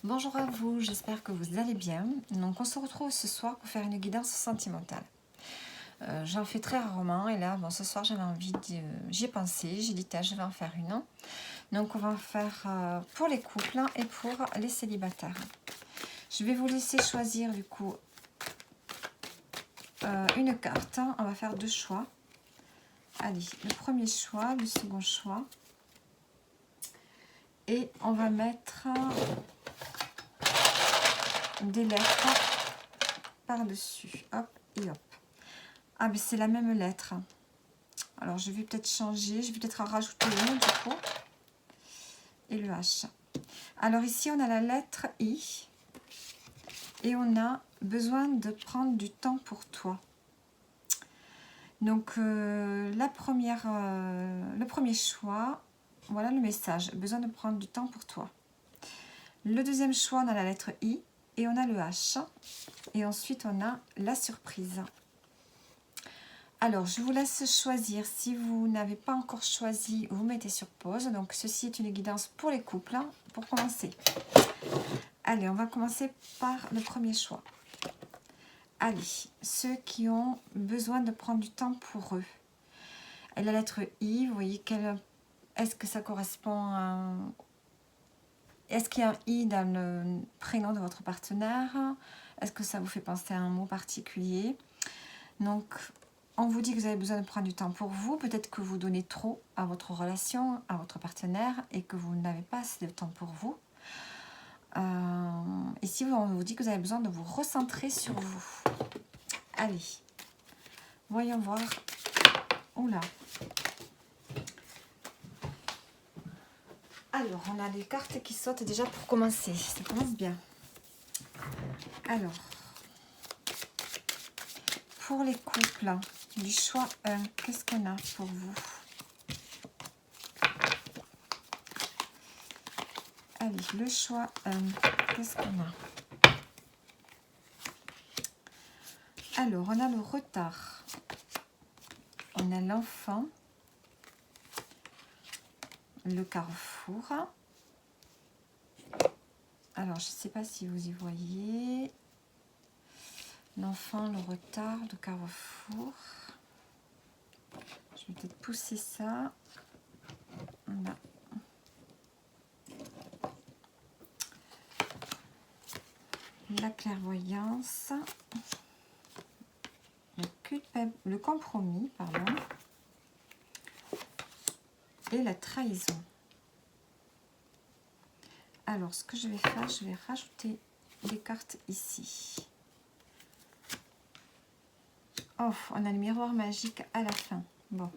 Bonjour à vous, j'espère que vous allez bien. Donc on se retrouve ce soir pour faire une guidance sentimentale. J'en fais très rarement et là, ce soir j'avais envie j'y ai pensé, j'ai dit tiens, je vais en faire une. Donc on va en faire pour les couples et pour les célibataires. Je vais vous laisser choisir du coup une carte. On va faire deux choix. Allez, le premier choix, le second choix. Et on va mettre des lettres par-dessus. Hop et hop. Ah, mais c'est la même lettre. Alors, je vais peut-être changer. Je vais peut-être en rajouter une, du coup. Et le H. Alors, ici, on a la lettre I. Et on a besoin de prendre du temps pour toi. Donc, le premier choix, voilà le message. Besoin de prendre du temps pour toi. Le deuxième choix, on a la lettre I. Et on a le H. Et ensuite, on a la surprise. Alors, je vous laisse choisir. Si vous n'avez pas encore choisi, vous mettez sur pause. Donc, ceci est une guidance pour les couples, pour commencer. Allez, on va commencer par le premier choix. Allez, ceux qui ont besoin de prendre du temps pour eux. Et la lettre I, vous voyez, est-ce que ça correspond à... Est-ce qu'il y a un I dans le prénom de votre partenaire? Est-ce que ça vous fait penser à un mot particulier? Donc, on vous dit que vous avez besoin de prendre du temps pour vous. Peut-être que vous donnez trop à votre relation, à votre partenaire et que vous n'avez pas assez de temps pour vous. Ici, on vous dit que vous avez besoin de vous recentrer sur vous. Allez, voyons voir. Oula. Alors, on a les cartes qui sautent déjà pour commencer. Ça commence bien. Alors, pour les couples, du choix 1, qu'est-ce qu'on a pour vous? Allez, le choix 1, qu'est-ce qu'on a? Alors, on a le retard. On a l'enfant. Le carrefour. Alors, je ne sais pas si vous y voyez. L'enfant, le retard, le carrefour. Je vais peut-être pousser ça. Voilà. La clairvoyance. Le compromis, pardon. Et la trahison. Alors, ce que je vais faire, je vais rajouter des cartes ici. Oh, on a le miroir magique à la fin. Bon.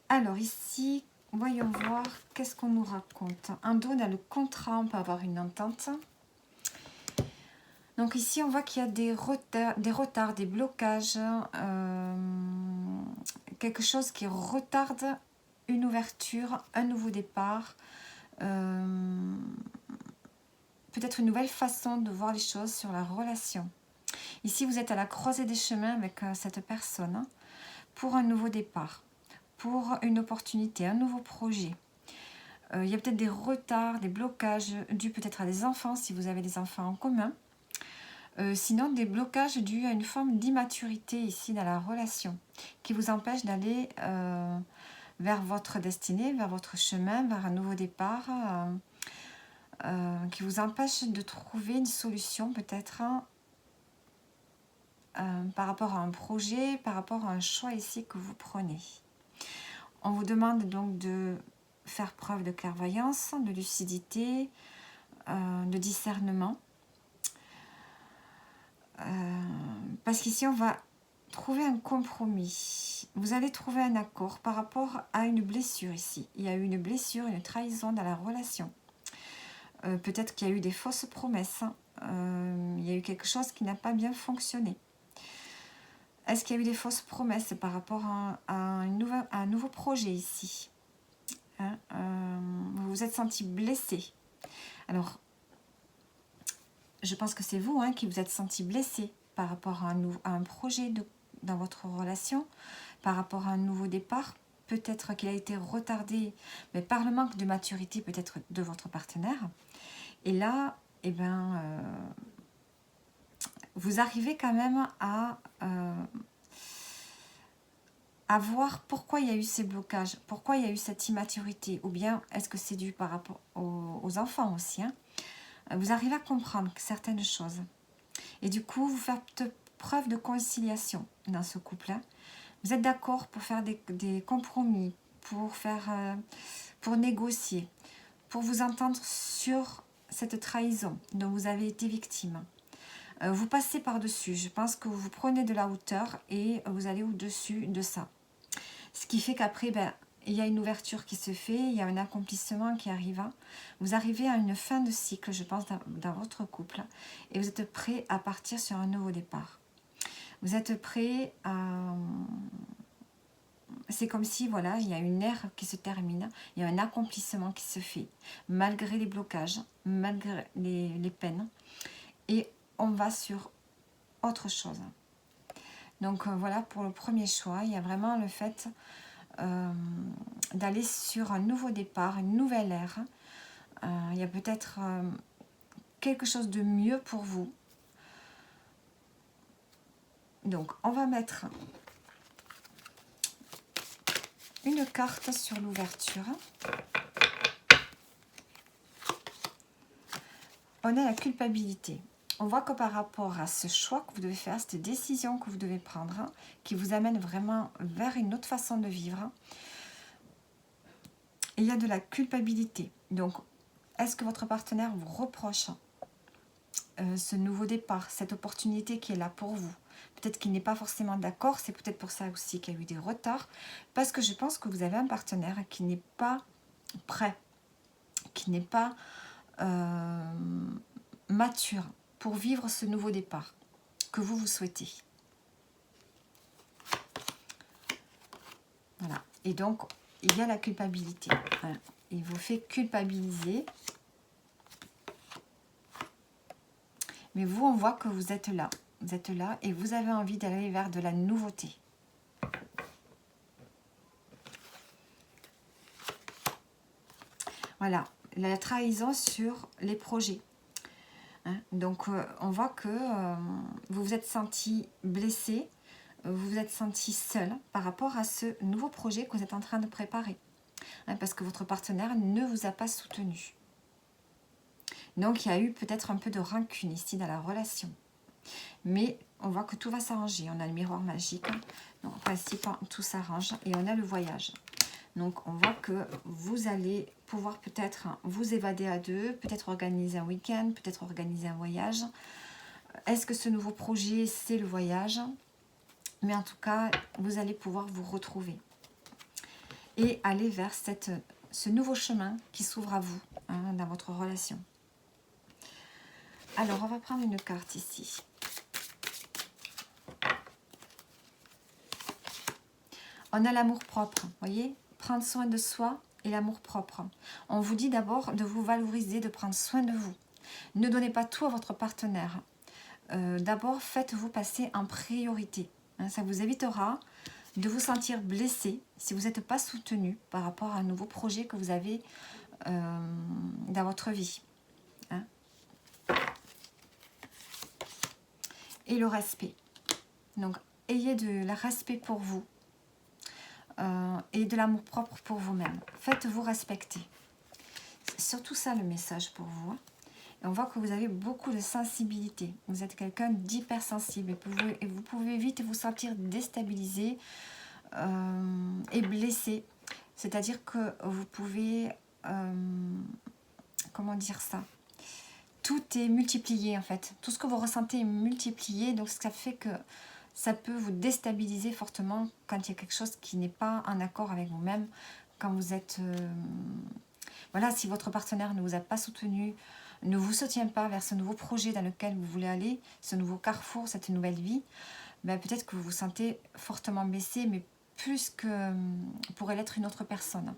Alors, ici, voyons voir qu'est-ce qu'on nous raconte. En dos, on a le contrat, on peut avoir une entente. Donc ici, on voit qu'il y a des retards, des blocages, quelque chose qui retarde une ouverture, un nouveau départ, peut-être une nouvelle façon de voir les choses sur la relation. Ici, vous êtes à la croisée des chemins avec cette personne pour un nouveau départ, pour une opportunité, un nouveau projet. Il y a peut-être des retards, des blocages dus peut-être à des enfants, si vous avez des enfants en commun. Sinon, des blocages dus à une forme d'immaturité ici dans la relation qui vous empêche d'aller vers votre destinée, vers votre chemin, vers un nouveau départ, qui vous empêche de trouver une solution peut-être par rapport à un projet, par rapport à un choix ici que vous prenez. On vous demande donc de faire preuve de clairvoyance, de lucidité, de discernement. Parce qu'ici, on va trouver un compromis. Vous allez trouver un accord par rapport à une blessure ici. Il y a eu une blessure, une trahison dans la relation. Peut-être qu'il y a eu des fausses promesses. Il y a eu quelque chose qui n'a pas bien fonctionné. Est-ce qu'il y a eu des fausses promesses par rapport à un nouveau projet ici, hein? Vous vous êtes senti blessé. Alors, je pense que c'est vous qui vous êtes senti blessé par rapport à un projet dans votre relation, par rapport à un nouveau départ. Peut-être qu'il a été retardé, mais par le manque de maturité peut-être de votre partenaire. Et là, eh ben, vous arrivez quand même à voir pourquoi il y a eu ces blocages, pourquoi il y a eu cette immaturité, ou bien est-ce que c'est dû par rapport aux enfants aussi, hein. Vous arrivez à comprendre certaines choses. Et du coup, vous faites preuve de conciliation dans ce couple, hein. Vous êtes d'accord pour faire des compromis, pour négocier, pour vous entendre sur cette trahison dont vous avez été victime. Vous passez par-dessus. Je pense que vous prenez de la hauteur et vous allez au-dessus de ça. Ce qui fait qu'après, ben, il y a une ouverture qui se fait, il y a un accomplissement qui arrive. Vous arrivez à une fin de cycle, je pense, dans votre couple. Et vous êtes prêt à partir sur un nouveau départ. Vous êtes prêt à... C'est comme si, voilà, il y a une ère qui se termine, il y a un accomplissement qui se fait, malgré les blocages, malgré les peines. Et on va sur autre chose. Donc voilà, pour le premier choix, il y a vraiment le fait d'aller sur un nouveau départ, une nouvelle ère. Il y a peut-être quelque chose de mieux pour vous. Donc on va mettre une carte sur l'ouverture. On a la culpabilité. On voit que par rapport à ce choix que vous devez faire, cette décision que vous devez prendre, qui vous amène vraiment vers une autre façon de vivre, il y a de la culpabilité. Donc, est-ce que votre partenaire vous reproche ce nouveau départ, cette opportunité qui est là pour vous? Peut-être qu'il n'est pas forcément d'accord, c'est peut-être pour ça aussi qu'il y a eu des retards, parce que je pense que vous avez un partenaire qui n'est pas prêt, qui n'est pas mature pour vivre ce nouveau départ que vous souhaitez. Voilà. Et donc, il y a la culpabilité. Voilà. Il vous fait culpabiliser. Mais vous, on voit que vous êtes là. Vous êtes là et vous avez envie d'aller vers de la nouveauté. Voilà. La trahison sur les projets. Hein? Donc, on voit que vous vous êtes senti blessé, vous vous êtes senti seul par rapport à ce nouveau projet que vous êtes en train de préparer. Hein, parce que votre partenaire ne vous a pas soutenu. Donc, il y a eu peut-être un peu de rancune ici dans la relation. Mais on voit que tout va s'arranger. On a le miroir magique. Donc, en principe, tout s'arrange. Et on a le voyage. Donc, on voit que vous allez pouvoir peut-être vous évader à deux, peut-être organiser un week-end, peut-être organiser un voyage. Est-ce que ce nouveau projet, c'est le voyage? Mais en tout cas, vous allez pouvoir vous retrouver. Et aller vers ce nouveau chemin qui s'ouvre à vous, hein, dans votre relation. Alors, on va prendre une carte ici. On a l'amour propre, vous voyez? Prendre soin de soi et l'amour propre. On vous dit d'abord de vous valoriser, de prendre soin de vous. Ne donnez pas tout à votre partenaire. D'abord, faites-vous passer en priorité. Hein, ça vous évitera de vous sentir blessé si vous n'êtes pas soutenu par rapport à un nouveau projet que vous avez dans votre vie. Hein. Et le respect. Donc, ayez de la respect pour vous et de l'amour propre pour vous-même. Faites-vous respecter. C'est surtout ça le message pour vous. Hein. Et on voit que vous avez beaucoup de sensibilité. Vous êtes quelqu'un d'hypersensible et vous pouvez vite vous sentir déstabilisé et blessé. C'est-à-dire que vous pouvez... comment dire ça? Tout est multiplié en fait. Tout ce que vous ressentez est multiplié. Donc ça fait que ça peut vous déstabiliser fortement quand il y a quelque chose qui n'est pas en accord avec vous-même. Quand vous êtes... voilà, si votre partenaire ne vous a pas soutenu, ne vous soutient pas vers ce nouveau projet dans lequel vous voulez aller, ce nouveau carrefour, cette nouvelle vie, ben peut-être que vous vous sentez fortement blessé, mais plus que pourrait l'être une autre personne.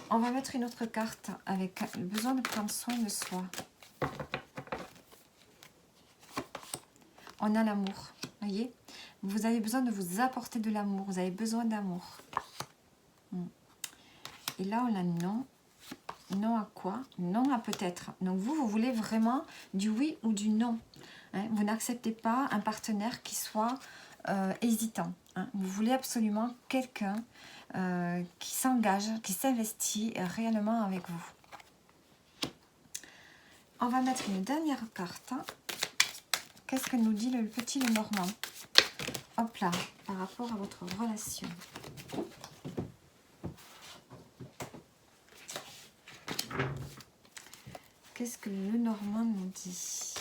On va mettre une autre carte avec le besoin de prendre soin de soi. On a l'amour, voyez. Vous avez besoin de vous apporter de l'amour, vous avez besoin d'amour. Et là, on a non. Non à quoi? Non à peut-être. Donc vous voulez vraiment du oui ou du non. Hein. Vous n'acceptez pas un partenaire qui soit hésitant. Hein. Vous voulez absolument quelqu'un qui s'engage, qui s'investit réellement avec vous. On va mettre une dernière carte. Qu'est-ce que nous dit le petit Lenormand? Hop là, par rapport à votre relation. Qu'est-ce que le Lenormand nous dit?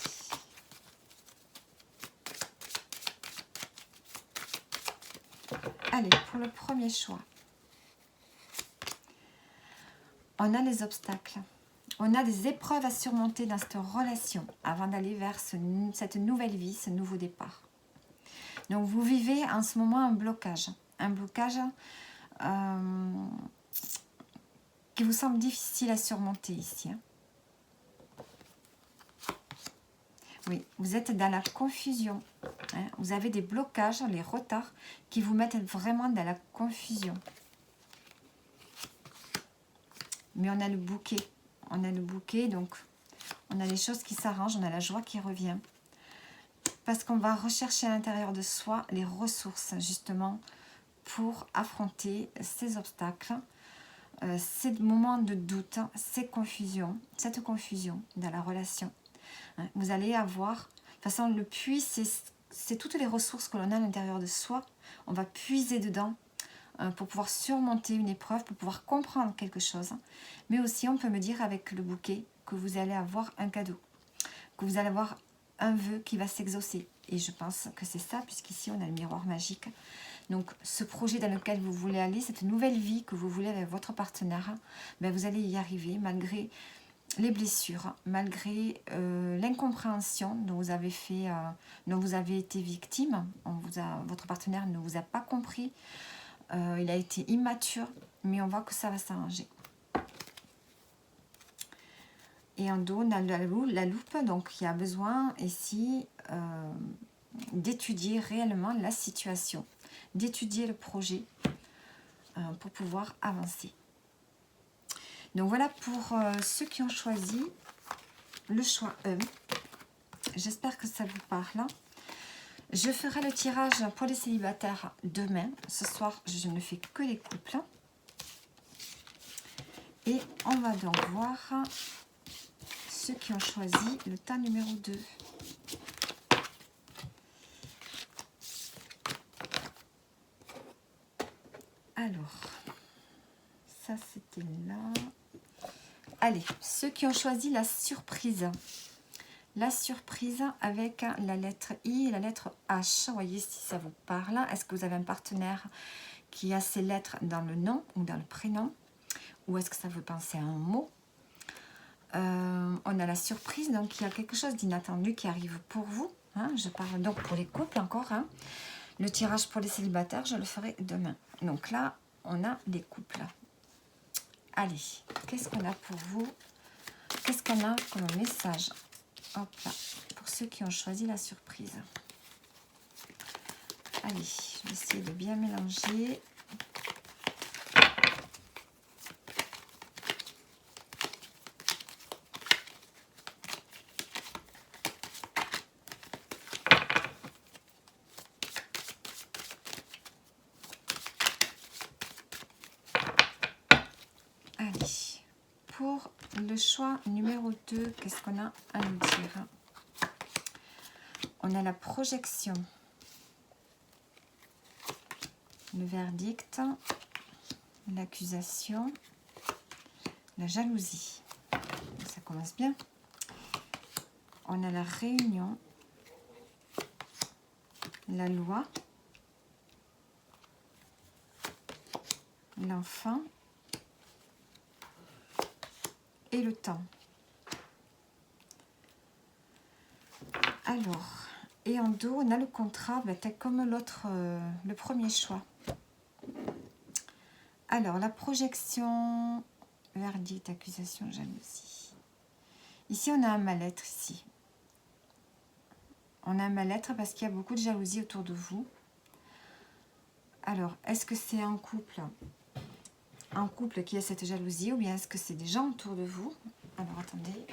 Allez, pour le premier choix. On a les obstacles. On a des épreuves à surmonter dans cette relation avant d'aller vers cette nouvelle vie, ce nouveau départ. Donc, vous vivez en ce moment un blocage. Un blocage qui vous semble difficile à surmonter ici. Hein. Oui, vous êtes dans la confusion. Hein. Vous avez des blocages, les retards qui vous mettent vraiment dans la confusion. Mais on a le bouquet. On a le bouquet, donc on a les choses qui s'arrangent, on a la joie qui revient. Parce qu'on va rechercher à l'intérieur de soi les ressources, justement, pour affronter ces obstacles, ces moments de doute, cette confusion dans la relation. Vous allez avoir, de toute façon, le puits, c'est toutes les ressources que l'on a à l'intérieur de soi. On va puiser dedans pour pouvoir surmonter une épreuve, pour pouvoir comprendre quelque chose. Mais aussi, on peut me dire avec le bouquet que vous allez avoir un cadeau, que vous allez avoir un vœu qui va s'exaucer. Et je pense que c'est ça, puisqu'ici, on a le miroir magique. Donc, ce projet dans lequel vous voulez aller, cette nouvelle vie que vous voulez avec votre partenaire, ben, vous allez y arriver malgré les blessures, malgré l'incompréhension dont vous avez dont vous avez été victime. Votre partenaire ne vous a pas compris. Il a été immature, mais on voit que ça va s'arranger. Et en dos, on a la loupe, donc il y a besoin ici d'étudier réellement la situation, d'étudier le projet pour pouvoir avancer. Donc voilà pour ceux qui ont choisi le choix E. J'espère que ça vous parle. Je ferai le tirage pour les célibataires demain. Ce soir, je ne fais que les couples. Et on va donc voir ceux qui ont choisi le tas numéro 2. Alors, ça c'était là. Allez, ceux qui ont choisi la surprise. La surprise avec la lettre I et la lettre H. Voyez si ça vous parle. Est-ce que vous avez un partenaire qui a ces lettres dans le nom ou dans le prénom? Ou est-ce que ça veut penser à un mot? On a la surprise, donc il y a quelque chose d'inattendu qui arrive pour vous. Hein, je parle donc pour les couples encore. Hein. Le tirage pour les célibataires, je le ferai demain. Donc là, on a les couples. Allez, qu'est-ce qu'on a pour vous? Qu'est-ce qu'on a comme message? Hop là, pour ceux qui ont choisi la surprise. Allez, je vais essayer de bien mélanger. Allez, pour le choix numéro 2, qu'est-ce qu'on a à nous dire? On a la projection, le verdict, l'accusation, la jalousie. Ça commence bien. On a la réunion, la loi, l'enfant et le temps. Alors, et en dos, on a le contrat, comme l'autre, le premier choix. Alors, la projection, verdict, accusation, jalousie. Ici, on a un mal-être ici. On a un mal-être parce qu'il y a beaucoup de jalousie autour de vous. Alors, est-ce que c'est un couple un couple qui a cette jalousie ou bien est-ce que c'est des gens autour de vous? Alors attendez,